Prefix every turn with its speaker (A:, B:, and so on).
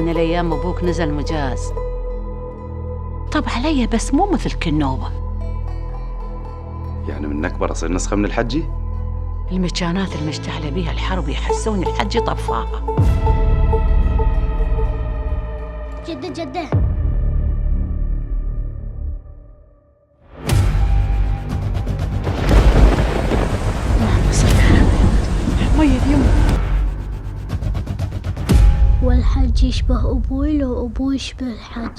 A: من الأيام أبوك نزل مجاز. طب علي بس مو مثل كنوبة.
B: يعني من أكبر أصير نسخة من الحجي؟
A: المكانات المشتعلة بيها الحرب يحسون الحج طفاها.
C: جدة
A: اللهم صل على محمد. مية يمه.
C: والحج يشبه أبوي لو أبوي يشبه الحاج.